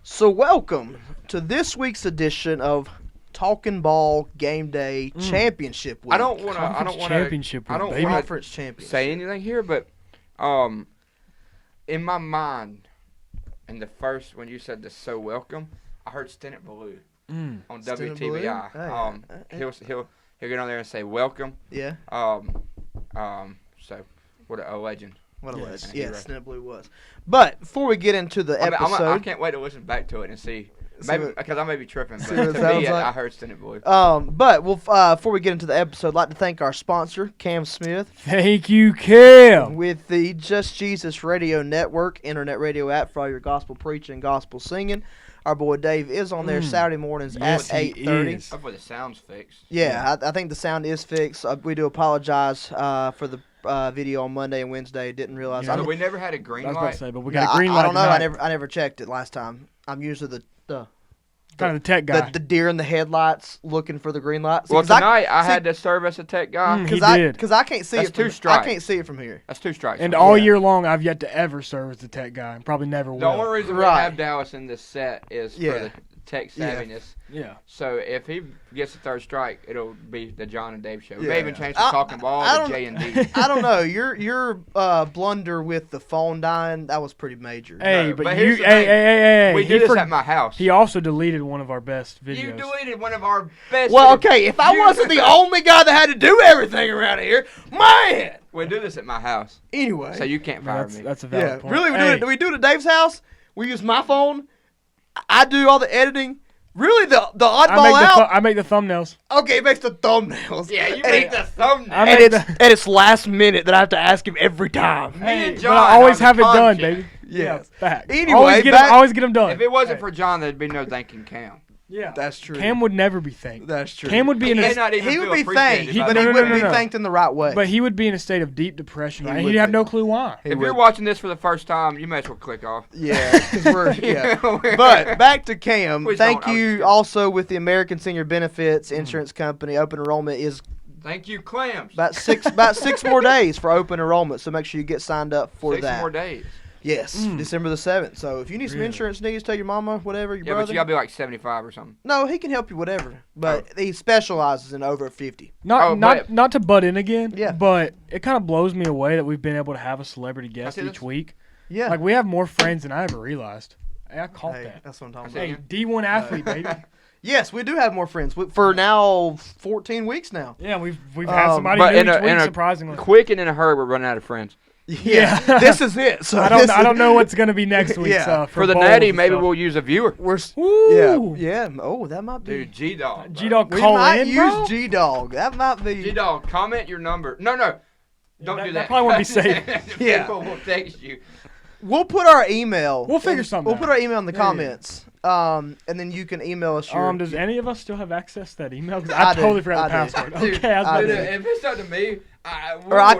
So welcome to this week's edition of Talkin' Ball Game Day Championship Week. I don't want to say anything here, but in my mind, in the first when you said the "so welcome," I heard Stennett Ballou on WTBI. He'll get on there and say welcome. Yeah. So what a legend. What a legend. Yeah, Stennett Ballou was. But before we get into the episode, I can't wait to listen back to it and see. Maybe because I may be tripping, but to me, I heard Stennett Ballou. But before we get into the episode, I'd like to thank our sponsor, Cam Smith. Thank you, Cam. With the Just Jesus Radio Network, internet radio app for all your gospel preaching and gospel singing. Our boy Dave is on there Saturday mornings at 8:30. Hopefully the sound's fixed. Yeah, I think the sound is fixed. We do apologize for the video on Monday and Wednesday. Didn't realize. Yeah, we never had a green light. I was about to say, but we got a green light. I don't know. I never checked it last time. I'm usually the kind of the tech guy. The deer in the headlights looking for the green light. Well, tonight I had to serve as a tech guy. Because I can't see That's it. Two strikes. I can't see it from here. That's two strikes. And all year long, I've yet to ever serve as the tech guy. And probably never will. The only reason we have Dallas in this set is for the tech savviness. Yeah. So if he gets the third strike, it'll be the John and Dave show. We may even change the Talking Ball to J and D. I don't know. Your blunder with the phone dying, that was pretty major. Hey, no, but you, hey. We do this at my house. He also deleted one of our best videos. You deleted one of our best. Well, okay, if I wasn't the only guy that had to do everything around here, man. We do this at my house. Anyway. So you can't fire me. That's a valid point. Really, we do it at Dave's house. We use my phone. I do all the editing. Really, the oddball out. I make the thumbnails. Okay, he makes the thumbnails. Yeah, you make the thumbnails. And it's last minute that I have to ask him every time. Me and John. But I always have it done, baby. Yeah. Back. Anyway, always get them done. If it wasn't for John, there'd be no thanking Cam. Yeah, that's true. Cam would never be thanked. That's true. Cam would be in a he would be thanked, but he wouldn't be thanked in the right way. But he would be in a state of deep depression. He'd have no clue why. If you're watching this for the first time, you may as well click off. Yeah, But back to Cam. Thank you also with the American Senior Benefits Insurance Company. Open enrollment is. Thank you, Clams. About six more days for open enrollment, so make sure you get signed up for that. 6 more days. Yes, December the 7th. So if you need some insurance needs, tell your mama, whatever, your brother. Yeah, but you gotta be like 75 or something. No, he can help you, whatever. But he specializes in over 50. Not to butt in again. Yeah. But it kind of blows me away that we've been able to have a celebrity guest each week. Yeah. Like we have more friends than I ever realized. Hey, I caught that. That's what I'm talking about. Hey, D1 athlete, baby. Yes, we do have more friends for now 14 weeks now. Yeah, we've had somebody new each week, surprisingly. Quick and in a hurry, we're running out of friends. Yeah, this is it. So I don't know what's going to be next week. For the Natty, maybe we'll use a viewer. Yeah. Oh, that might be. Dude, G-Dog. G-Dog we call might in, use G-Dog. That might be. G-Dog, comment your number. No. Don't do that. That probably won't be safe. People will text you. We'll put our email. We'll figure something out. We'll put our email in the comments. And then you can email us your. Does any of us still have access to that email? Because I totally forgot the password. Dude, okay, if it's up to me, I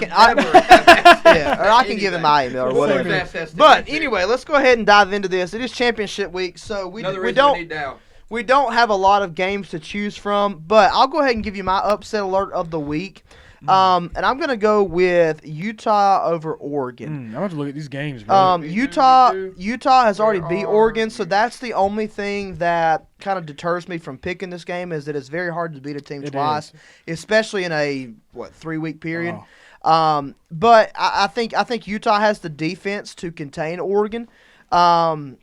can give him my email or whatever. But anyway, let's go ahead and dive into this. It is championship week, so we don't have a lot of games to choose from. But I'll go ahead and give you my upset alert of the week. And I'm going to go with Utah over Oregon. I'm going to look at these games, bro. Utah has already beat Oregon, so that's the only thing that kind of deters me from picking this game is that it's very hard to beat a team twice, especially in a 3-week period. But I think Utah has the defense to contain Oregon. I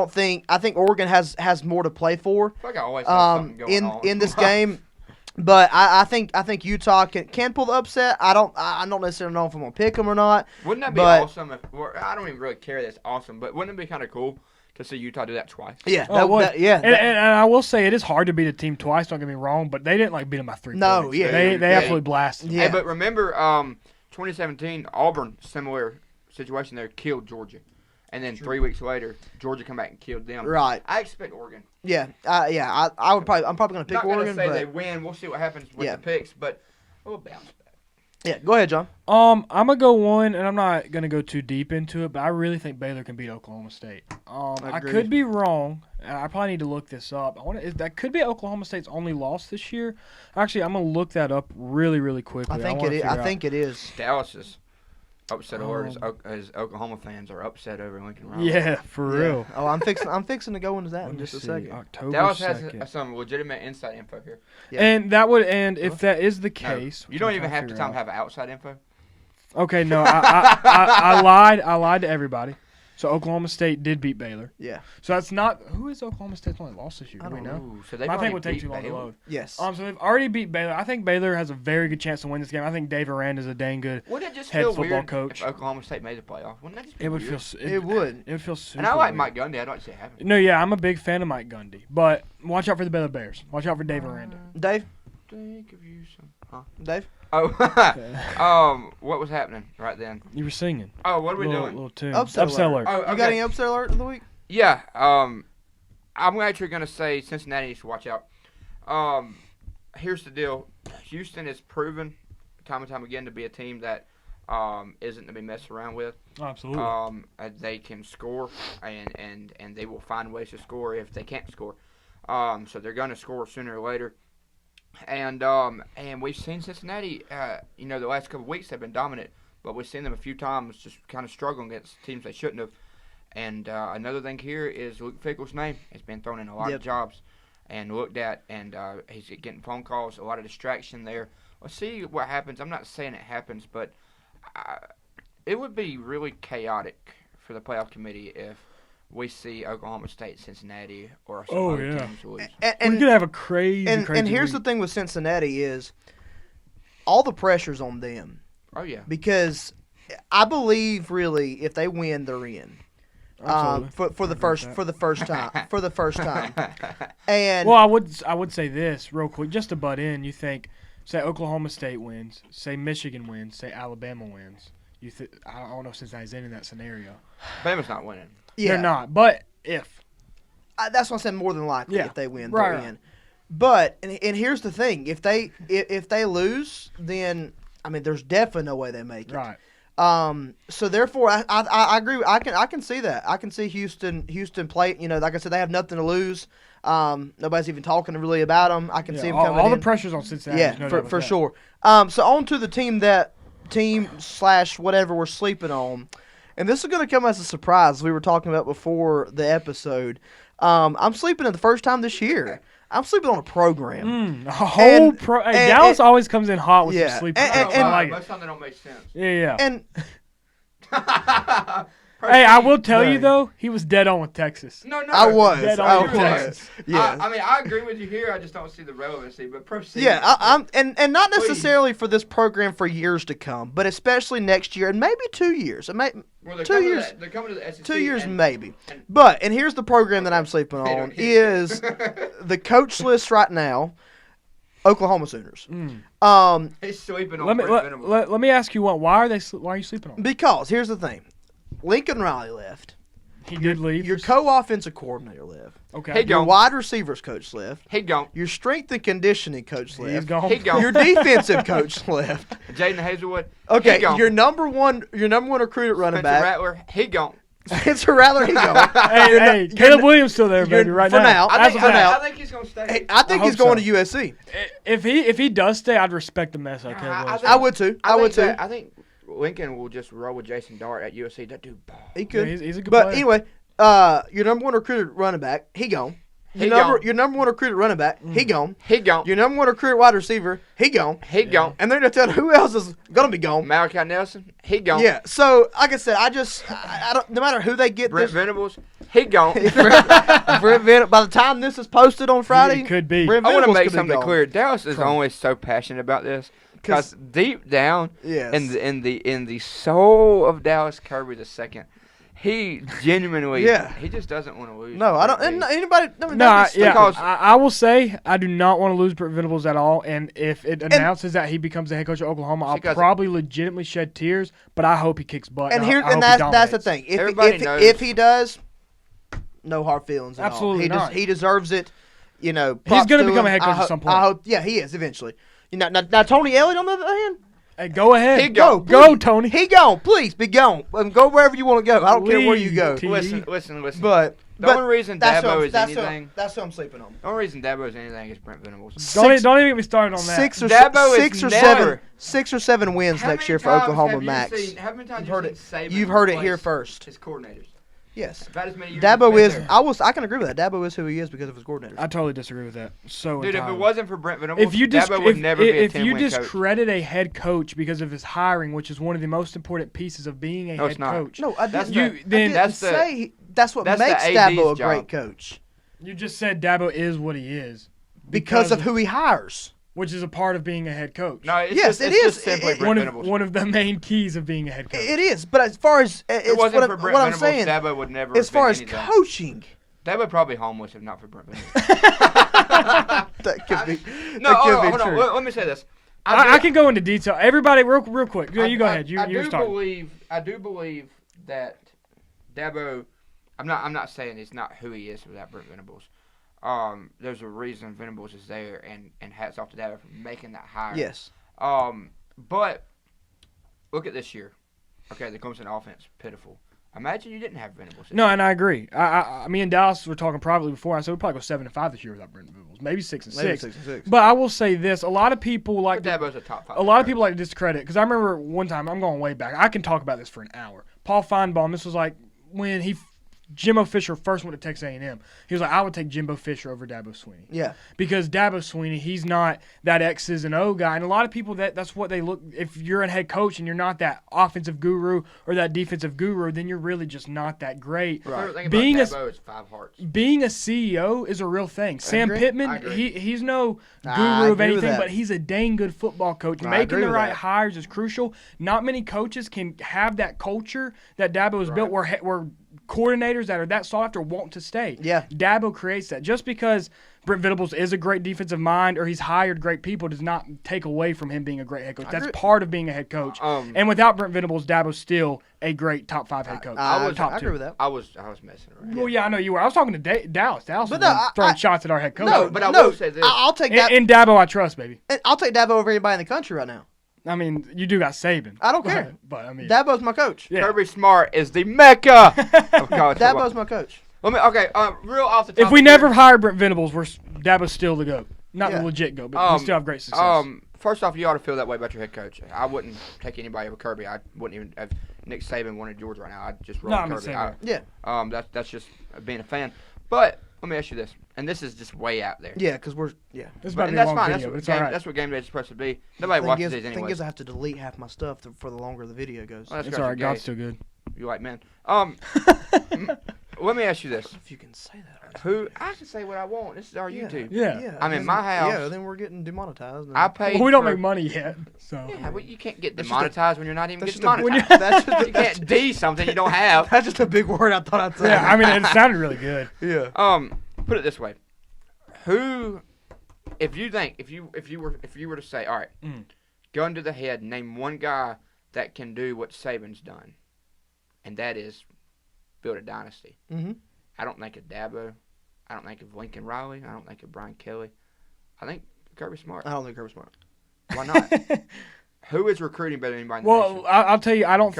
think Oregon has more to play for. I feel like I always have something going on in this game. But I think Utah can pull the upset. I don't necessarily know if I'm gonna pick them or not. Wouldn't that be awesome? I don't even really care. That's awesome, but wouldn't it be kind of cool to see Utah do that twice? Yeah, And I will say it is hard to beat a team twice. Don't get me wrong, but they didn't beat them by 3 points. No, yeah, they absolutely blasted. Yeah, hey, but remember, 2017 Auburn, similar situation there, killed Georgia. And then 3 weeks later, Georgia come back and killed them. Right. I expect Oregon. Yeah. I'm probably going to pick Oregon. I'm not going to say they win. We'll see what happens with the picks, but we'll bounce back. Yeah. Go ahead, John. I'm gonna go one, and I'm not gonna go too deep into it, but I really think Baylor can beat Oklahoma State. I could be wrong. I probably need to look this up. That could be Oklahoma State's only loss this year. Actually, I'm gonna look that up really, really quickly. I think it is. Dallas's. upset alert as Oklahoma fans are upset over Lincoln Riley. Yeah, for real. Oh, I'm fixing to go into that in just a second. October Dallas 2nd. has some legitimate inside info here. Yeah. And if that is the case, you don't even have to have outside info. Okay, no, I lied. I lied to everybody. So Oklahoma State did beat Baylor. Yeah. So that's not who is Oklahoma State's only lost this year? I don't know. So they I think it would take too long to load. Yes. So they've already beat Baylor. I think Baylor has a very good chance to win this game. I think Dave Aranda is a dang good Wouldn't it just head feel football weird coach. if Oklahoma State made the playoff? Wouldn't that just be It would weird? feel. It would. It would feel super. And I like weird. Mike Gundy. I'd like to see it happen. No, yeah, I'm a big fan of Mike Gundy, but watch out for the Baylor Bears. Watch out for Dave Aranda. Dave. Think of you some. Huh? Dave. Oh, what was happening right then? You were singing. Oh, what are we doing? Little tune. Upset alert. Oh, okay. You got any upset alert of the week? Yeah. I'm actually gonna say Cincinnati needs to watch out. Here's the deal: Houston has proven time and time again to be a team that isn't to be messed around with. Absolutely. They can score, and they will find ways to score if they can't score. So they're gonna score sooner or later. And we've seen Cincinnati, the last couple of weeks they've been dominant, but we've seen them a few times just kind of struggling against teams they shouldn't have. And another thing here is Luke Fickell's name has been thrown in a lot of jobs and looked at, and he's getting phone calls, a lot of distraction there. We'll see what happens. I'm not saying it happens, but it would be really chaotic for the playoff committee if we see Oklahoma State, Cincinnati, or some other teams lose. And we're gonna have a crazy. And here's the thing with Cincinnati is all the pressure's on them. Oh yeah. Because I believe really if they win, they're in. For the first time. And well, I would say this real quick, just to butt in. You think, say Oklahoma State wins, say Michigan wins, say Alabama wins. I don't know if Cincinnati's in that scenario. Bama's not winning. Yeah. They're not, but if. That's what I said. More than likely, if they win, they're right. in. But and here's the thing: if they lose, then I mean, there's definitely no way they make it. Right. So therefore, I agree. I can see that. I can see Houston play. Like I said, they have nothing to lose. Nobody's even talking really about them. I can see them coming in. All the pressure's on Cincinnati. Yeah, for sure. So on to the team / whatever we're sleeping on. And this is going to come as a surprise, as we were talking about before the episode. I'm sleeping in the first time this year. I'm sleeping on a program. Dallas always comes in hot with some sleeping. And most time they don't make sense. Yeah. And hey, I will tell you though, he was dead on with Texas. No, I was. Yeah. I mean, I agree with you here. I just don't see the relevancy. But proceed. Yeah, I'm not necessarily for this program for years to come, but especially next year and maybe 2 years. They're 2 years. They're coming to the SEC. 2 years maybe. But here's the program that I'm sleeping on is the coach list right now. Oklahoma Sooners. He's sleeping on let me ask you one. Why are you sleeping on? Because here's the thing. Lincoln Riley left. He did leave. Your co-offensive coordinator left. Okay. Your wide receivers coach left. He gone. Your strength and conditioning coach left. He's gone. He gone. Your defensive coach left. Jaden Hazelwood. Okay. Your number one recruit at running back. Rattler. He gone. Spencer Rattler. He gone. Hey, Caleb Williams still there, baby. Right now. I think he's gonna stay. Hey, I think he's going to USC. If he does stay, I'd respect the mess out of Caleb Williams. I would too. I think Lincoln will just roll with Jason Dart at USC. That dude ball. He could. Yeah, he's a good player. But anyway, your number one recruited running back, he gone. Your number one recruited running back, he gone. He gone. Your number one recruited wide receiver, he gone. He gone. And they're going to tell who else is going to be gone. Malachi Nelson, he gone. Yeah. So, like I said, I don't. No matter who they get, Brent Venables, he gone. Brent Venables. By the time this is posted on Friday, it could be. Brent I want to Venables make something clear. Dallas is always so passionate about this. Because deep down, in the soul of Dallas Kirby II, he genuinely, he just doesn't want to lose. No, I don't. And anybody, because I will say I do not want to lose Brent Venables at all. And if it announces that he becomes the head coach of Oklahoma, I'll probably legitimately shed tears. But I hope he kicks butt. And that's the thing. If he does, no hard feelings at all. Absolutely not. He deserves it. He's going to become a head coach at some point. I hope. Yeah, he is eventually. Now Tony Elliott on the other hand. Hey, go ahead. Go, Tony. He gone. Please be gone. Go wherever you want to go. I don't care where you go. Listen. But The only reason Dabo is anything. That's what I'm sleeping on. The only reason Dabo is anything is Brent Venables. Don't even get me started on that. Six or seven wins next year for Oklahoma Max. How many times you've heard it here first. His coordinators. Yes. About as many years Dabo is. I can agree with that. Dabo is who he is because of his coordinators. I totally disagree with that. So dude, entirely. if it wasn't for Brent Venables, Dabo would never be a 10-win coach. If you discredit a head coach because of his hiring, which is one of the most important pieces of being a head coach. No, I that's didn't say that's what makes Dabo a great coach. You just said Dabo is what he is because of who he hires. Which is a part of being a head coach. No, it is. Just simply Brent Venables. One of the main keys of being a head coach. It is, but as far as what I'm saying, Dabo would never. As far as coaching, Dabo would probably homeless if not for Brent Venables. That could be. No, hold on. Let me say this. I can go into detail. Everybody, real quick. You go ahead. I do believe that Dabo. I'm not saying it's not who he is without Brent Venables. There's a reason Venables is there, and hats off to Dabo for making that hire. Yes. But look at this year. Okay, the Clemson offense, pitiful. Imagine you didn't have Venables. No, and I agree. Me and Dallas were talking privately before. I said we'd probably go 7-5 this year without Brent Venables, maybe 6-6. But I will say this: a lot of people like Dabo's a top 5. A lot of people like to discredit because I remember one time. I'm going way back. I can talk about this for an hour. Paul Feinbaum. This was like when Jimbo Fisher first went to Texas A&M. He was like, I would take Jimbo Fisher over Dabo Swinney. Yeah. Because Dabo Swinney, he's not that X's and O guy. And a lot of people, that's what they look. If you're a head coach and you're not that offensive guru or that defensive guru, then you're really just not that great. Right. Being Dabo is 5 hearts. Being a CEO is a real thing. Sam Pittman, he's no guru of anything, but he's a dang good football coach. Making the right hires is crucial. Not many coaches can have that culture that Dabo has built where coordinators that are that sought after want to stay. Yeah. Dabo creates that. Just because Brent Venables is a great defensive mind or he's hired great people does not take away from him being a great head coach. That's part of being a head coach. And without Brent Venables, Dabo's still a great top 5 head coach. I agree with that. I was messing around. Well, yeah, I know you were. I was talking to Dallas. Dallas was throwing shots at our head coach. No, but I will say this. I'll take that. And Dabo, I trust, baby. I'll take Dabo over anybody in the country right now. I mean, you do got Saban. I don't care. But I mean, Dabo's my coach. Yeah. Kirby Smart is the mecca of college football. Dabo's my coach. Real off the top. If we never hired Brent Venables, Dabo's still the GOAT. Not the legit GOAT, but we still have great success. First off, you ought to feel that way about your head coach. I wouldn't take anybody over Kirby. I wouldn't even if Nick Saban wanted Georgia right now. I'd just roll Kirby. That's just being a fan. But let me ask you this, and this is just way out there. Yeah, because This about to be a long video, but it's all right. That's what Gameday is supposed to be. Nobody watches these anyway. The thing is, I have to delete half my stuff for the longer the video goes. Well, it's all right. God's still good. You like men. Let me ask you this. If you can say that. I can say what I want. This is our YouTube. Yeah. I'm in my house. Yeah, then we're getting demonetized. I paid. Well, we don't make money yet, so. Yeah, well, you can't get demonetized when you're not even getting demonetized. You can't D something you don't have. That's just a big word I thought I'd say. Yeah, I mean, it sounded really good. Yeah. Put it this way. If you were to say, all right, gun to the head, name one guy that can do what Saban's done, and that is build a dynasty. Mm-hmm. I don't think of Dabo. I don't think of Lincoln Riley. I don't think of Brian Kelly. I think Kirby Smart. I don't think Kirby Smart. Why not? Who is recruiting better than anybody in the nation? I'll tell you, I don't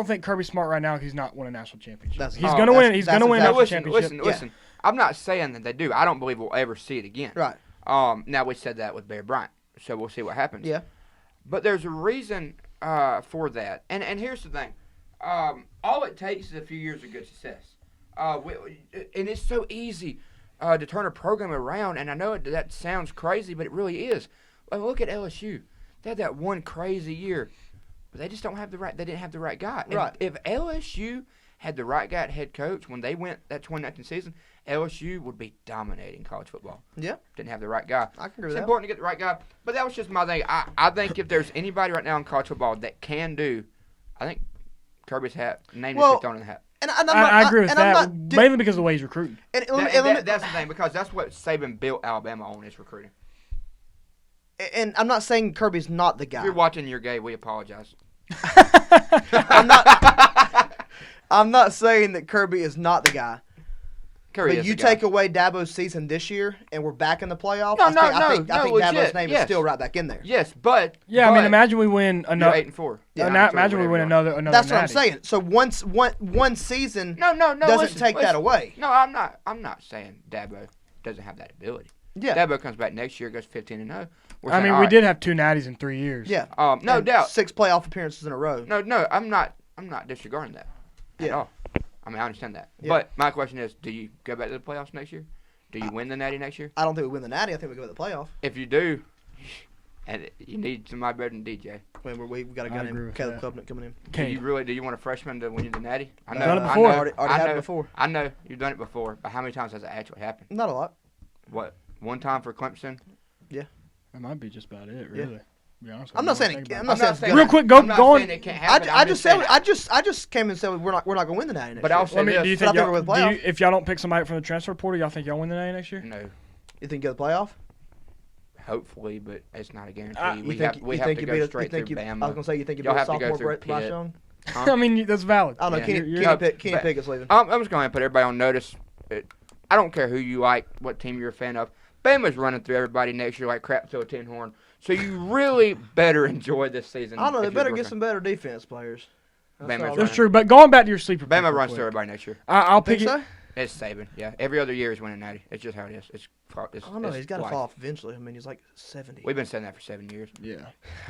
think Kirby Smart right now. He's not won a national championship. He's gonna win. He's gonna win a national championship. Listen. I'm not saying that they do. I don't believe we'll ever see it again. Right. Now we said that with Bear Bryant, so we'll see what happens. Yeah. But there's a reason for that, and here's the thing. All it takes is a few years of good success. And it's so easy to turn a program around, and I know that sounds crazy, but it really is. Like, look at LSU. They had that one crazy year, but they just don't have the right. They didn't have the right guy. Right. If LSU had the right guy at head coach when they went that 2019 season, LSU would be dominating college football. Yeah. Didn't have the right guy. I can agree with that. It's important to get the right guy, but that was just my thing. I think if there's anybody right now in college football that can do, I think Kirby's name is thrown in the hat. And I agree with that, mainly because of the way he's recruiting. That's the thing, because that's what Saban built Alabama on, is recruiting. And I'm not saying Kirby's not the guy. If you're watching, you're gay. We apologize. I'm not saying that Kirby is not the guy. But you take away Dabo's season this year, and we're back in the playoffs. No, I think Dabo's name is still right back in there. Yes, but I mean, imagine we win another 8-4. Yeah, imagine we win another. That's natty. what I'm saying. So one season doesn't take that away. No, I'm not saying Dabo doesn't have that ability. Yeah. Dabo comes back next year, goes 15-0. I mean, we did have 2 natties in 3 years. Yeah. No doubt. 6 playoff appearances in a row. No, I'm not disregarding that at all. I mean, I understand that. Yeah. But my question is, do you go back to the playoffs next year? Do you win the natty next year? I don't think we win the natty. I think we go to the playoff. If you do, and you need somebody better than DJ. We got a guy named Caleb Klubnik coming in. Do you want a freshman to win you the natty? I know. Done it before. Already had it before. I know. You've done it before. But how many times has it actually happened? Not a lot. What? One time for Clemson? Yeah. That might be just about it, really. Yeah. To be honest I'm not saying real quick, go on. It can't happen. I just came and said we're not going to win the natty next year. I'll say this. Do you think if y'all don't pick somebody from the transfer portal, y'all think y'all win the natty next year? No. You think you get the playoff? Hopefully, but it's not a guarantee. We have to go straight through Bama. I was going to say, you think you beat a sophomore Bryce Young? I mean, that's valid. I don't know. Kenny Pickett's leaving. I'm just going to put everybody on notice. I don't care who you like, what team you're a fan of. Bama's running through everybody next year like crap to a tin horn. So you really better enjoy this season. I don't know. They better get some better defense players. That's true. But going back to your sleeper, Bama runs through everybody next year. I'll pick it. So? It's Saban. Yeah, every other year is winning natty. It's just how it is. I don't know. He's got to fall off eventually. I mean, he's like 70. We've been saying that for 7 years. Yeah.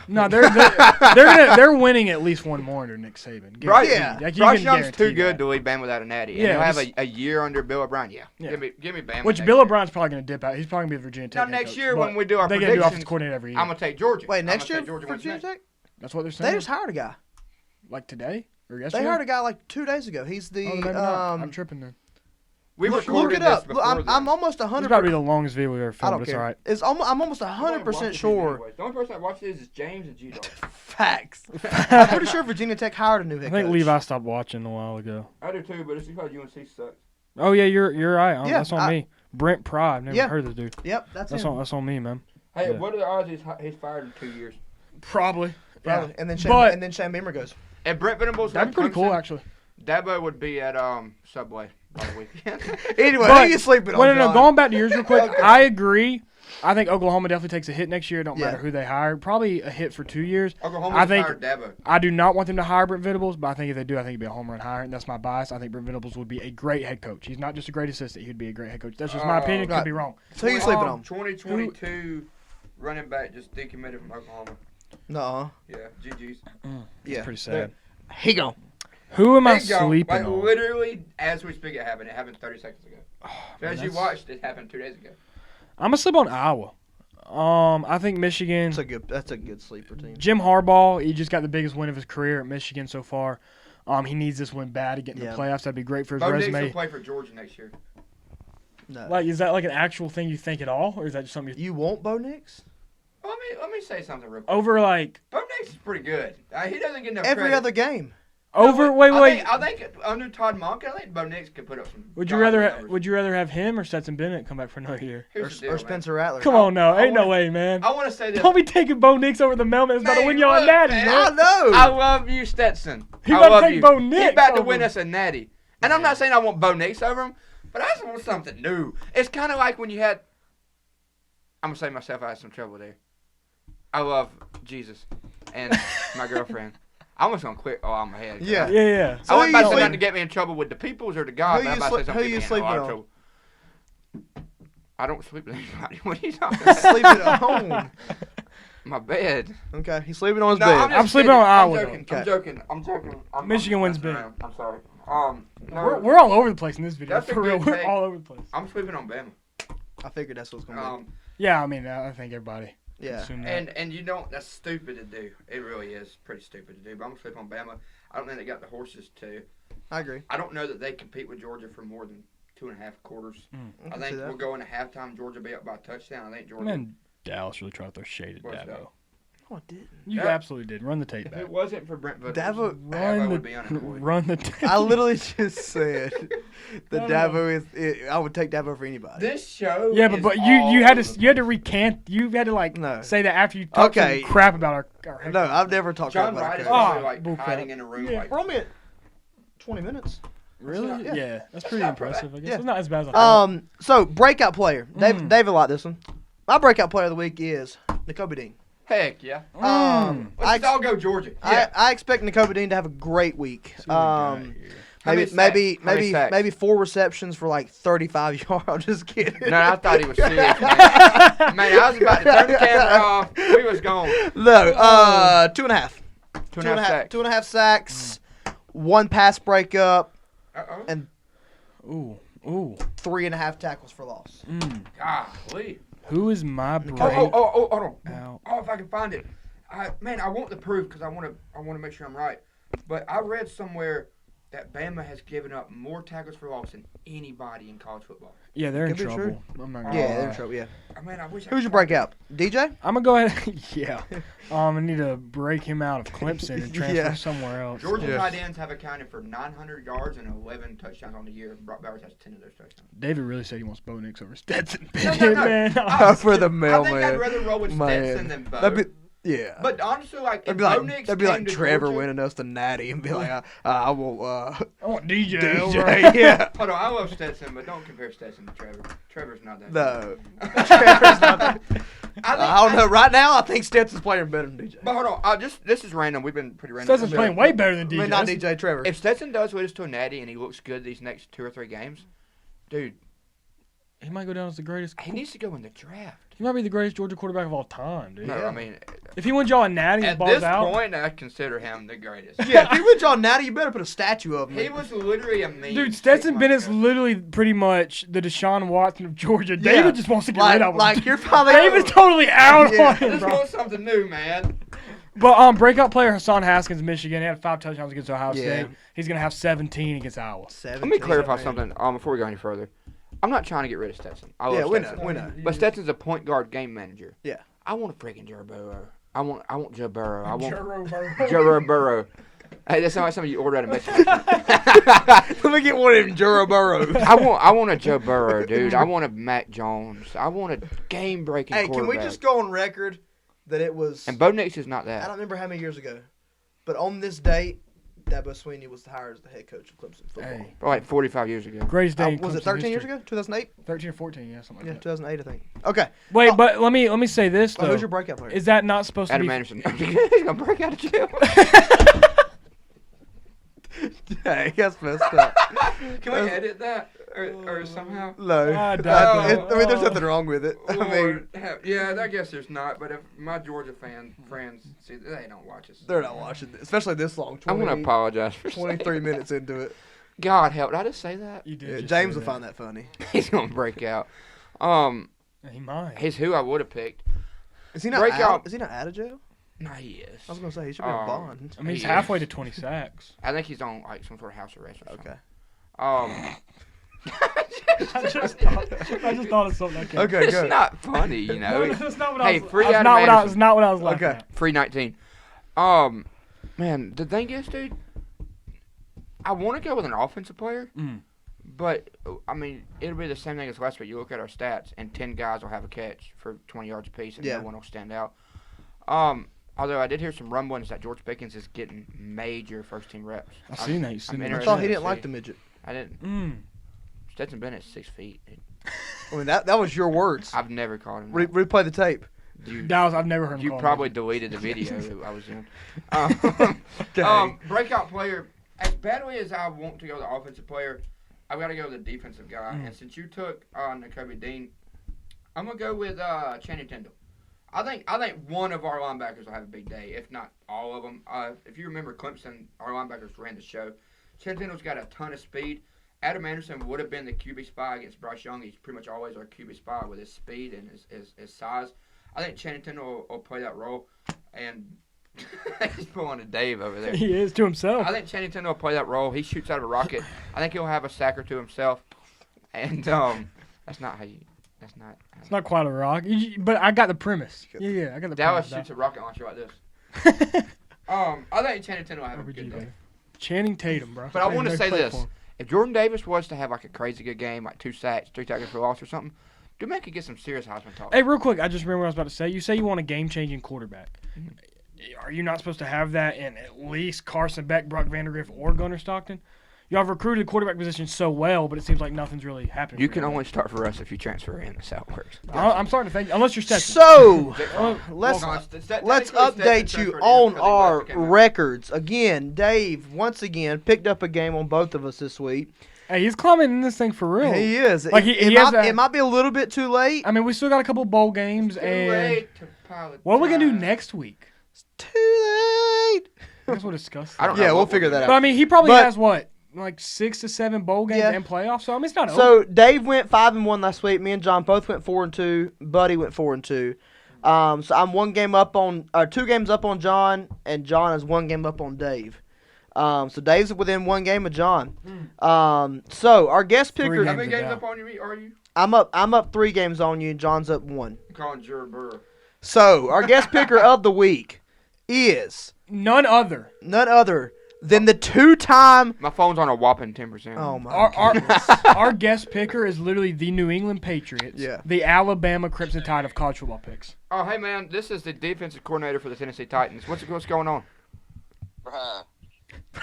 No, they're winning at least one more under Nick Saban. Bryce Young's too good to lead Bama without a natty. Yeah, and he'll have a year under Bill O'Brien. Yeah. Give me Bama. Which Bill O'Brien's probably going to dip out. He's probably going to be the Virginia Tech. Now next year when we do our predictions, they get to do offensive coordinator every year. I'm going to take Georgia. Wait, next year for Virginia Tech? That's what they're saying. They just hired a guy. Like today or yesterday? They hired a guy like 2 days ago. He's the. I'm tripping then. Look it up. I'm almost 100%. It's about to be the longest video we've ever filmed. I don't care. It's all right. I'm almost 100% sure. The only person that watches this is James and G-Dog. Facts. I'm pretty sure Virginia Tech hired a new head coach. I think Levi stopped watching a while ago. I do too, but it's because UNC sucks. Oh yeah, you're right. That's on me. Brent Pry. I've never heard of this dude. Yep, that's him. That's on me, man. Hey, what are the odds he's fired in 2 years? Probably. Yeah. And then Shane Beamer goes. And Brent Venables. That'd be pretty cool, actually. Dabo would be at Subway all the weekend. Anyway, who are you sleeping on? No. Going back to yours real quick. Okay. I agree. I think Oklahoma definitely takes a hit next year. Don't matter who they hire. Probably a hit for 2 years. Oklahoma's hired Dabo. I do not want them to hire Brent Venables, but I think if they do, I think it'd be a home run hire, and that's my bias. I think Brent Venables would be a great head coach. He's not just a great assistant; he'd be a great head coach. That's just my opinion. Could be wrong. So you sleeping on 2022 running back just decommitted from Oklahoma. No. Yeah, GG's. Yeah, pretty sad. He gone. Who am I sleeping on? Literally, as we speak, it happened. It happened 30 seconds ago. So as you watched, it happened 2 days ago. I'm gonna sleep on Iowa. I think Michigan. That's a good sleeper team. Jim Harbaugh, he just got the biggest win of his career at Michigan so far. He needs this win bad to get in the playoffs. That'd be great for his resume. Bo Nix will play for Georgia next year. No. Like, is that like an actual thing you think at all, or is that just something you want? Bo Nix? Let me say something real quick. Over like Bo Nix is pretty good. He doesn't get enough every credit. other game. Wait. I think under Todd Monken, I think Bo Nix could put up some. Would you rather have him or Stetson Bennett come back for another year? Or Spencer Rattler? Come on, no, ain't no way, man. I want to say this. Don't be taking Bo Nix over the mailman. It's about to win y'all a natty, man. I know. I love you, Stetson. He about to take Bo Nix. He's about to win us a natty. And I'm not saying I want Bo Nix over him, but I just want something new. It's kind of like when you had. I'm gonna say myself, I had some trouble there. I love Jesus and my girlfriend. I was gonna quit. Oh, I'm ahead. Yeah. So I wasn't about to say nothing to get me in trouble with the peoples or the God. Who you sleeping on? I don't sleep with anybody. What are you talking about? Sleeping at home. My bed. Okay, he's sleeping on his bed. I'm sleeping on Iowa. I'm joking. Michigan wins big. I'm sorry. No, we're all over the place in this video. For real, we're all over the place. I'm sleeping on Bama. I figured that's what's gonna be. Yeah, I mean, I think everybody. Yeah. And you don't. That's stupid to do. It really is pretty stupid to do. But I'm gonna sleep on Bama. I don't think they got the horses to. I agree. I don't know that they compete with Georgia for more than 2.5 quarters. I think we'll go into halftime. Georgia be up by a touchdown. I think Georgia. Man, Dallas really tried to throw shade at Dabo. No, I didn't. You absolutely did. Run the tape back. If it wasn't for Brent Dabo would be unemployed. Run the tape. I literally just said that Dabo is. I would take Dabo for anybody. This show. Yeah, but you had to recant. You had to say that after you talked some crap about our No, I've never talked John about Wright our is hiding in a room. Yeah, we're only at 20 minutes. Really? Yeah. That's pretty impressive, I guess. Yeah. It's not as bad as I thought. So, breakout player. David liked this one. My breakout player of the week is Nakobe Dean. Heck yeah. Let's all go Georgia. Yeah. I expect Nakobe Dean to have a great week. Maybe 4 receptions for like 35 yards. I'm just kidding. No, I thought he was serious, man. Man, I was about to turn the camera off. We was gone. No, 2.5. 2.5 sacks. 2.5 sacks, 1 pass breakup, and 3.5 tackles for loss. Golly. Who is my break? Hold on. Oh, if I can find it. I want the proof because I want to make sure I'm right. But I read somewhere that Bama has given up more tackles for loss than anybody in college football. Yeah, they're in Could be trouble. I'm not gonna Yeah, lie. they're in trouble. Yeah. I mean, I wish. Who's your breakout? DJ? I'm gonna go ahead. Yeah. I need to break him out of Clemson and transfer somewhere else. Georgia tight ends have accounted for 900 yards and 11 touchdowns on the year. Brock Bowers has 10 of those touchdowns. David really said he wants Bo Nix over Stetson. No. Man. For the I mailman. think I'd rather roll with Stetson than Bo. Yeah. But honestly, like, if that'd Bo Nix be like came to Trevor Georgia, winning us the Natty and be like, I want DJ. over. DJ. Yeah. Hold on, I love Stetson, but don't compare Stetson to Trevor. Trevor's not that. No. Trevor's not that. I don't know. Right now, I think Stetson's playing better than DJ. But hold on, this is random. We've been pretty random. Stetson's playing way better than DJ. I mean, not DJ, Trevor. If Stetson does lead us to a natty and he looks good these next 2 or 3 games, dude, he might go down as the greatest. he needs to go in the draft. He might be the greatest Georgia quarterback of all time, dude. No, I mean, if he wins y'all a natty and at balls this out. point, I consider him the greatest. Yeah, if he wins y'all Natty, you better put a statue of him. He was literally a meme. Dude, Stetson Bennett's literally pretty much the Deshaun Watson of Georgia. David just wants to get rid of him. Like, you're probably... David's totally out on I him, just bro. want something new, man. But breakout player Hassan Haskins, Michigan. He had 5 touchdowns against Ohio Yeah. State. He's going to have 17 against Iowa. Let me clarify something before we go any further. I'm not trying to get rid of Stetson. I love Stetson. we know. But Stetson's a point guard game manager. Yeah. I want a freaking Joe Burrow. I want Joe Burrow. I want Burrow. Joe Burrow. Hey, that sounds like something you order at a Mexican. Let me get one of them Joe Burrow. I want a Joe Burrow, dude. I want a Mac Jones. I want a game-breaking quarterback. Hey, can we just go on record that it was... And Bo Nix is not I that. don't remember how many years ago, but on this date, Dabo Swinney was hired as the head coach of Clemson football. Hey. Like 45 years ago. Greatest day in Was it Clemson 13 years history. ago? 2008? 13 or 14, yeah, something like that. 2008, I think. Okay. Wait, but let me say this, though. Who's your breakout player? Is that not supposed Adam to be... Anderson. He's going to break out of jail. Hey, that's messed up. Can we edit that? Or somehow? No. I there's nothing wrong with it. I mean, Lord, yeah, I guess there's not. But if my Georgia friends see, they don't watch us. they're not watching this, especially this long. I want to apologize for 23 minutes into it. God help! Did I just say that? You did Yeah, just James say will that. find that funny. He's gonna break out. He might. He's who I would have picked. Is he not Breakout. out? Is he not out of jail? No, he is. I was gonna say he should be on bond. I mean, he's He halfway is. to 20 sacks. I think he's on like some sort of house arrest or something. Okay. I just thought of something like that. Okay, It's good. not funny, you know. That's not what Hey, I was. free That's Adam not what Anderson. not what I was laughing Okay. at. Free 19. Man, the thing is, dude, I want to go with an offensive player, but I mean, it'll be the same thing as last week. You look at our stats, and 10 guys will have a catch for 20 yards apiece, and no one will stand out. Although I did hear some rumblings that George Pickens is getting major first-team reps. I've seen that. You've seen I'm that. I interested thought he to didn't see. like the midget. I didn't. Stetson Bennett's 6 feet. Dude. I mean, that was your words. I've never called him that. Replay the tape. Dallas, I've never heard him You call him probably that. deleted the video that I was in. Dang. Breakout player. As badly as I want to go with the offensive player, I've got to go with the defensive guy. And since you took Nakobe Dean, I'm gonna go with Channing Tindall. I think one of our linebackers will have a big day, if not all of them. If you remember Clemson, our linebackers ran the show. Channing Tindall's got a ton of speed. Adam Anderson would have been the QB spy against Bryce Young. He's pretty much always our QB spy with his speed and his size. I think Channing Tindall will play that role. And he's pulling a Dave over there. He is to himself. I think Channing Tindall will play that role. He shoots out of a rocket. I think he'll have a sack or two himself. And that's not how you. That's not. It's not quite a rock, but I got the premise. Yeah, I got the Dallas premise. shoots a rocket launcher like this. I think Channing Tindall will have a good day. Channing Tatum, bro. But I want to say this: platform. if Jordan Davis was to have like a crazy good game, like 2 sacks, 3 tackles for loss or something, dude, man could get some serious Heisman talk. Hey, real quick, I just remember what I was about to say. You say you want a game-changing quarterback. Are you not supposed to have that in at least Carson Beck, Brock Vandagriff, or Gunnar Stockton? Y'all have recruited the quarterback position so well, but it seems like nothing's really happening. You can only start for us if you transfer in. That's how it works. I'm starting to think, unless you're Stetson. So, let's update you on our records. Again, Dave, once again, picked up a game on both of us this week. Hey, he's climbing in this thing for real. He is. Like it might be a little bit too late. I mean, we still got a couple bowl games. Too late to what are we going to do next week? It's too late. I guess we'll discuss that. I don't know. Yeah, we'll figure that out. But, I mean, he probably has, like 6 to 7 bowl games and playoffs. So, I mean, it's not over. So, Dave went 5-1 last week. Me and John both went 4-2. Buddy went 4-2. So, I'm 2 games up on John, and John is 1 game up on Dave. So, Dave's within 1 game of John. So, our guest picker. How many games up on you are you? I'm up 3 games on you, and John's up 1. I'm calling Jared Burrow. So, our guest picker of the week is none other than the 2-time. My phone's on a whopping 10%. Oh my goodness. Our guest picker is literally the New England Patriots, the Alabama Crimson Tide of college football picks. Oh, hey man, this is the defensive coordinator for the Tennessee Titans. What's going on? Bruh.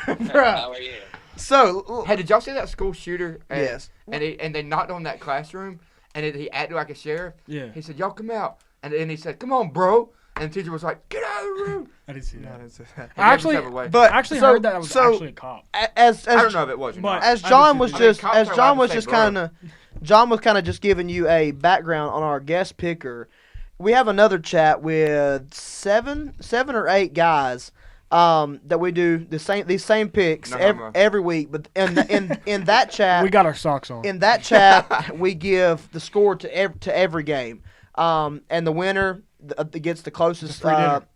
Bruh. How are you? So, hey, did y'all see that school shooter? Yes. And they knocked on that classroom, and he acted like a sheriff. Yeah. He said, "Y'all come out," and then he said, "Come on, bro." And the teacher was like, "Get out of the room." I didn't see that. I I heard that was actually a cop. As I don't know if it was or but not. as John was cops kind of just giving you a background on our guest picker. We have another chat with seven or 8 guys that we do these same picks every week. But in that chat, we got our socks on. In that chat, we give the score to every game, and the winner gets the closest. The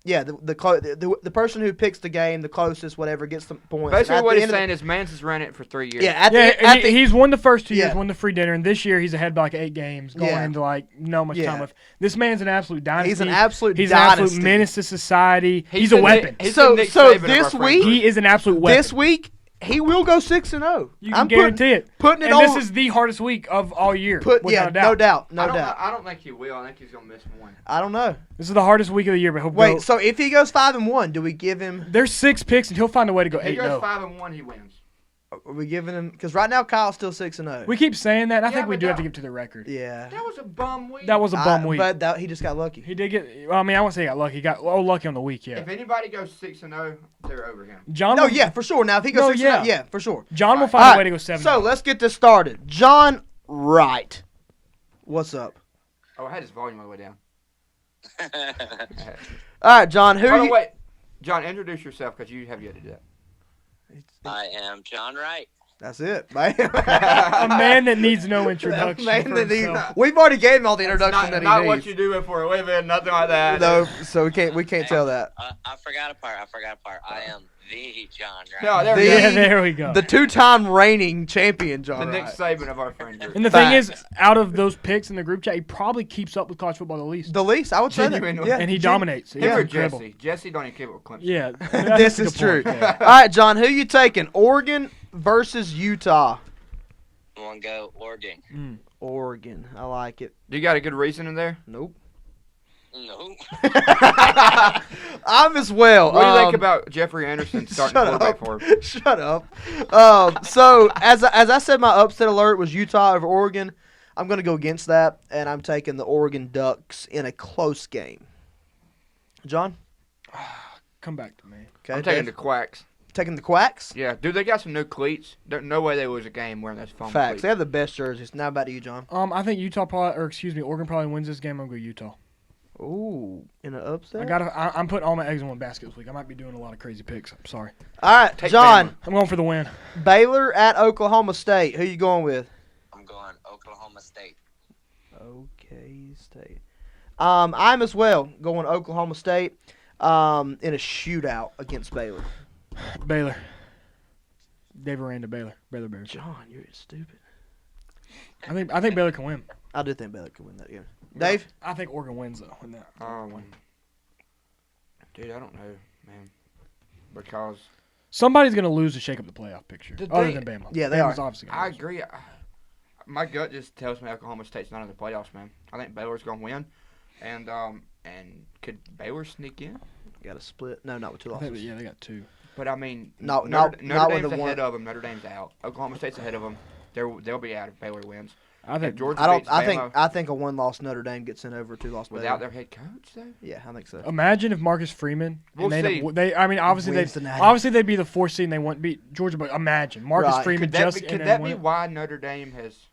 person who picks the game the closest, whatever, gets the points. Basically, what he's saying is Mans has ran it for 3 years. Yeah, he's won the first 2 years, won the free dinner, and this year he's ahead by like 8 games, going into like not much time left. This man's an absolute dynasty. He's an absolute menace to society. He's a weapon. So this week he is an absolute weapon. This week he will go 6-0. You can guarantee it. Putting it and on. This is the hardest week of all year. No doubt. I don't think he will. I think he's gonna miss 1. I don't know. This is the hardest week of the year, but he'll Wait, so if he goes 5-1, do we give him? There's 6 picks, and he'll find a way to go 8-0. If he goes 5-1, he wins. Are we giving him? Because right now Kyle's still 6-0. We keep saying that. And I think we do have to give to the record. Yeah. That was a bum week. That was a bum week. But he just got lucky. He did get. Well, I mean, I won't say he got lucky. He got lucky on the week. Yeah. If anybody goes 6-0, they're over him. John. No, yeah, for sure. Now if he goes 6-0, yeah, for sure. John will find a way to go 7-0. So let's get this started. John Wright, what's up? Oh, I had his volume all the way down. All right, John. Wait, John, introduce yourself because you have yet to do that. I am John Wright. That's it, man. A man that needs no introduction. We've already gave him all the introduction that he needs. Not what you do for a living, nothing like that. No, so we can't tell that. I forgot a part. I am the John Wright. No, there we go. The 2-time reigning champion, John The Wright. Nick Saban of our friend group. And the thing is, out of those picks in the group chat, he probably keeps up with college football the least. The least, I would say that. Genuinely. Yeah. And he dominates. Him or Jesse. Jesse don't even keep it with Clemson. Yeah. This is true. Yeah. All right, John, who you taking? Oregon versus Utah. I'm going to go Oregon. Oregon. I like it. Do you got a good reason in there? Nope. No. I'm as well. What do you think about Jeffrey Anderson starting quarterback for him? Shut up. So, as I said, my upset alert was Utah over Oregon. I'm going to go against that, and I'm taking the Oregon Ducks in a close game. John? Come back to me. Okay, I'm taking the Quacks. Taking the Quacks? Yeah. Dude, they got some new cleats. There's no way they lose a game wearing those foam Facts. cleats. They have the best jerseys. Now back to you, John. I think Oregon probably wins this game. I'm going to go Utah. Ooh, in an upset? I'm putting all my eggs in one basket this week. I might be doing a lot of crazy picks. I'm sorry. All right, Take John. Bama. I'm going for the win. Baylor at Oklahoma State. Who you going with? I'm going Oklahoma State. Okay, State. I'm as well going Oklahoma State in a shootout against Baylor. Baylor. Dave Aranda, Baylor. Baylor Bears. John, you're stupid. I think Baylor can win. I do think Baylor can win that game. Dave? I think Oregon wins, though. In that Dude, I don't know, man. Because somebody's going to lose to shake up the playoff picture, other than Bama. Yeah, they Bama's are. Obviously I agree. My gut just tells me Oklahoma State's not in the playoffs, man. I think Baylor's going to win. And could Baylor sneak in? Got a split. No, not with 2 losses. Yeah, they got 2. But I mean, not Notre with Dame's the ahead of them. Notre Dame's out. Oklahoma State's ahead of them. They'll be out if Baylor wins. I think I think a one-loss Notre Dame gets sent over, two-loss Baylor. Without their head coach, though. Yeah, I think so. Imagine if Marcus Freeman. We'll see. Obviously they'd be the 4th seed and they wouldn't beat Georgia. But imagine Marcus Freeman could that be why Notre Dame has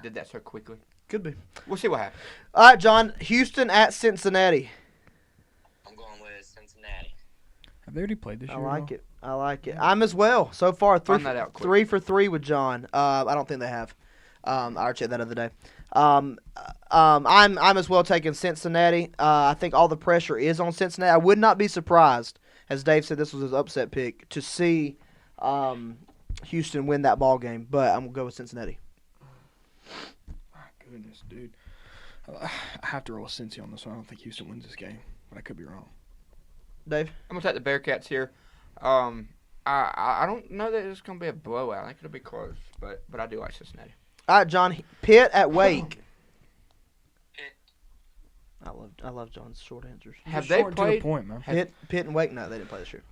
did that so quickly? Could be. We'll see what happens. All right, John. Houston at Cincinnati. I'm going with Cincinnati. Have they already played this year? I like it. I'm as well. So far, 3 for 3 with John. I don't think they have. I checked that other day. I'm as well taking Cincinnati. I think all the pressure is on Cincinnati. I would not be surprised, as Dave said, this was his upset pick, to see Houston win that ball game. But I'm gonna go with Cincinnati. My goodness, dude. I have to roll with Cincy on this one. I don't think Houston wins this game, but I could be wrong. Dave? I'm gonna take the Bearcats here. I don't know that it's gonna be a blowout. I think it'll be close, but I do like Cincinnati. All right, John. Pitt at Wake. Pitt. I love John's short answers. Have they played? To the point, man. Pitt and Wake? No, they didn't play this year.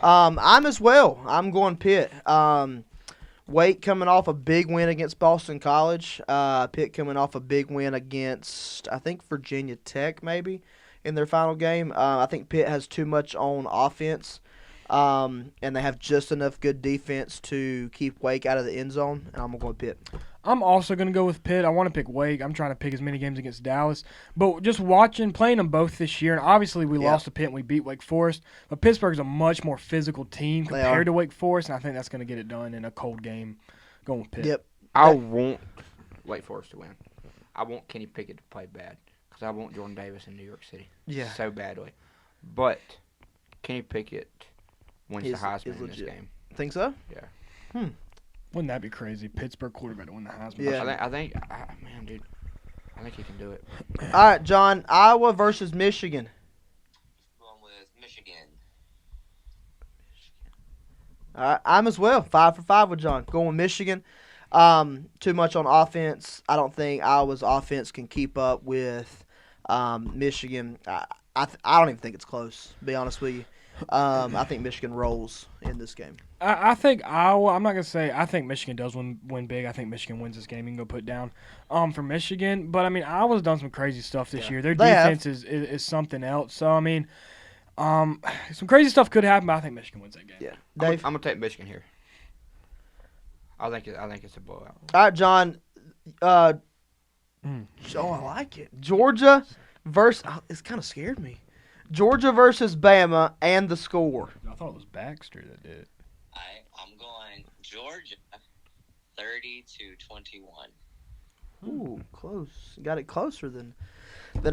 I'm as well. I'm going Pitt. Wake coming off a big win against Boston College. Pitt coming off a big win against, I think, Virginia Tech maybe in their final game. I think Pitt has too much on offense. And they have just enough good defense to keep Wake out of the end zone, and I'm going to go with Pitt. I'm also going to go with Pitt. I want to pick Wake. I'm trying to pick as many games against Dallas. But just playing them both this year, and obviously we lost to Pitt and we beat Wake Forest, but Pittsburgh's a much more physical team compared to Wake Forest, and I think that's going to get it done in a cold game. Going with Pitt. Yep. I want Wake Forest to win. I want Kenny Pickett to play bad because I want Jordan Davis in New York City so badly. But Kenny Pickett wins the Heisman in this game. Think so? Yeah. Wouldn't that be crazy? Pittsburgh quarterback to win the Heisman. Yeah. I think, man, dude, I think he can do it. All right, John. Iowa versus Michigan. Going with Michigan. All right, I'm as well. 5 for 5 with John. Going with Michigan. Too much on offense. I don't think Iowa's offense can keep up with Michigan. I don't even think it's close, to be honest with you. I think Michigan rolls in this game. I think Iowa. I'm not gonna say. I think Michigan does win big. I think Michigan wins this game. You can go put down for Michigan. But I mean, Iowa's done some crazy stuff this year. Their defense is something else. So I mean, some crazy stuff could happen. But I think Michigan wins that game. Yeah, Dave. I'm gonna take Michigan here. I think it's a blowout. All right, John. Oh, I like it. Georgia versus. It's kind of scared me. Georgia versus Bama and the score. I thought it was Baxter that did it. I'm going Georgia 30-21. Ooh, close. Got it closer than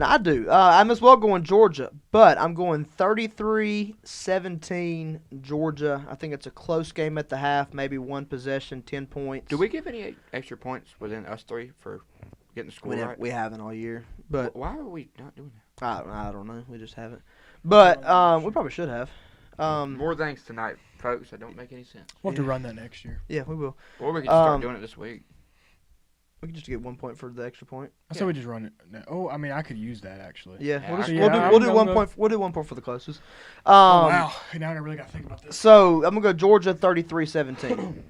I do. I'm as well going Georgia, but I'm going 33-17 Georgia. I think it's a close game at the half, maybe one possession, 10 points. Do we give any extra points within us three for getting the score right? We haven't all year. But why are we not doing that? I don't know. We just haven't. But we probably should have. More things tonight, folks. That don't make any sense. We'll have to run that next year. Yeah, we will. Or we can start doing it this week. We can just get 1 point for the extra point. I said we just run it. Oh, I mean, I could use that actually. Yeah, we'll do 1 point. We'll do 1 point for the closest. Wow, now I really got to think about this. So I'm gonna go Georgia 33-17.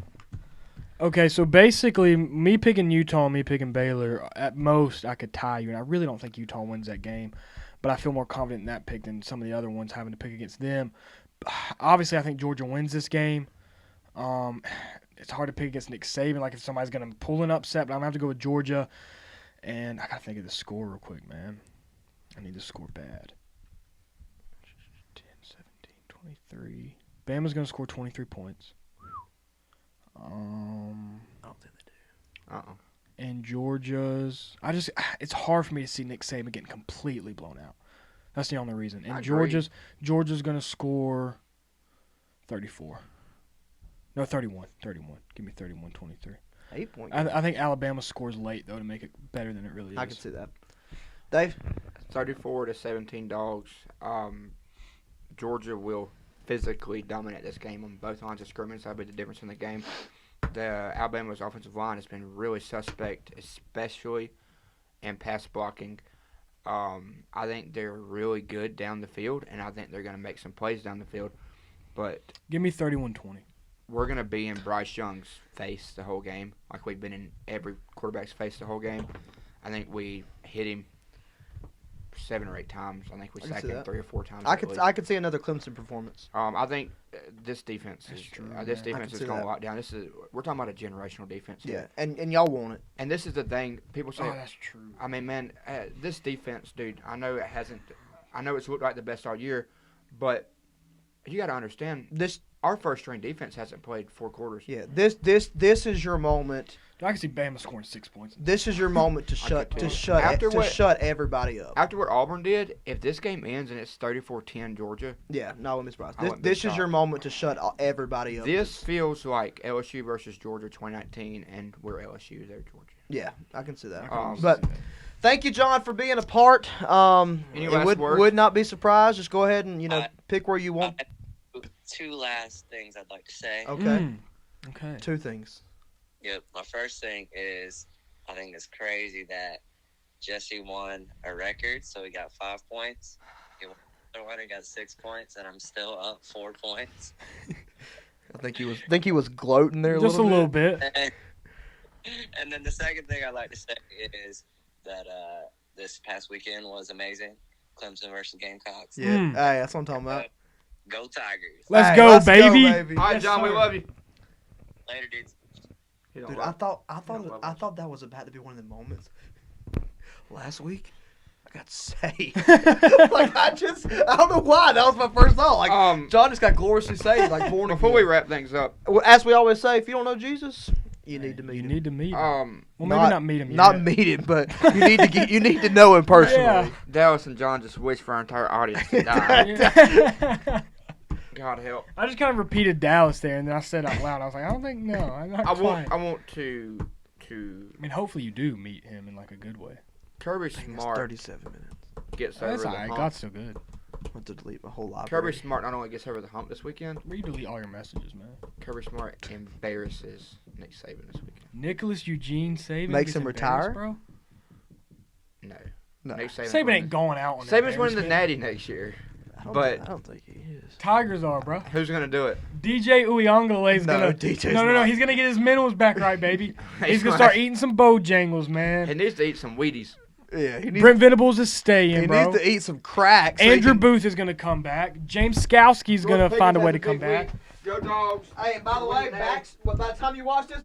Okay, so basically, me picking Utah and me picking Baylor, at most, I could tie you, and I really don't think Utah wins that game. But I feel more confident in that pick than some of the other ones having to pick against them. Obviously, I think Georgia wins this game. It's hard to pick against Nick Saban, like if somebody's going to pull an upset, but I'm going to have to go with Georgia. And I got to think of the score real quick, man. I need the score bad. 10, 17, 23. Bama's going to score 23 points. I don't think they do. And Georgia's, it's hard for me to see Nick Saban getting completely blown out. That's the only reason. And Georgia's going to score 34. No, 31. Give me 31-23. 8 point. I think Alabama scores late though to make it better than it really is. I can see that. Dave? 34-17 dogs. Georgia will physically dominate this game on both lines of scrimmage. That'll be the difference in the game. Alabama's offensive line has been really suspect, especially in pass blocking. I think they're really good down the field, and I think they're going to make some plays down the field. but give me 31-20. We're going to be in Bryce Young's face the whole game, like we've been in every quarterback's face the whole game. I think we hit him 7 or 8 times. I think we sacked him 3 or 4 times. I could see another Clemson performance. I think this defense is going to lock down. We're talking about a generational defense. Yeah, and y'all want it. And this is the thing people say. Oh, that's true. I mean, man, this defense, dude. I know it's looked like the best all year, but you got to understand this. Our first string defense hasn't played 4 quarters. Yeah, this is your moment. I can see Bama scoring 6 points. This is your moment to shut everybody up. After what Auburn did, if this game ends and it's 34-10 Georgia. Yeah, no, let me surprise. This is your moment to shut everybody up. This feels like LSU versus Georgia 2019, and we're LSU, they're Georgia. Yeah, I can see that. But thank you, John, for being a part. Any last words? Would not be surprised. Just go ahead and pick where you want. 2 last things I'd like to say. Okay. Okay. 2 things. Yep. My first thing is I think it's crazy that Jesse won a record, so he got 5 points. He won another one, he got 6 points, and I'm still up 4 points. I think he was gloating there just a little bit. And then the second thing I'd like to say is that this past weekend was amazing. Clemson versus Gamecocks. Yeah, hey, that's what I'm talking about. Go Tigers. Let's go, baby. All right, John, we love you. Later, dudes. Dude, I thought that was about to be one of the moments. Last week, I got saved. I don't know why. That was my first thought. Like, John just got gloriously saved, like born again. Before we wrap things up, as we always say, if you don't know Jesus, you need to meet him. You need to meet him. Well, maybe not meet him yet. Not meet him, but you need to know him personally. Yeah. Dallas and John just wish for our entire audience to die. God help. I just kind of repeated Dallas there, and then I said out loud, I was like, I'm not quite. I want to. I mean, hopefully you do meet him in like a good way. Kirby Smart 37 minutes. Gets over the hump. God's so good. I want to delete my whole library. Kirby Smart not only gets over the hump this weekend. You delete all your messages, man. Kirby Smart embarrasses Nick Saban this weekend. Nicholas Eugene Saban makes him retire, bro. No. Nick Saban ain't going out on Saban's winning the Natty next year. I don't think he is. Tigers are, bro. Who's gonna do it? DJ Uyongale's gonna. No. He's gonna get his minerals back right, baby. He's gonna start eating some Bojangles, man. He needs to eat some Wheaties. Yeah, Brent Venables is staying, bro. He needs to eat some crack. So Andrew Booth is gonna come back. James Skowski's gonna find a way to come back. Go Dogs. Hey, by the way, by the time you watch this.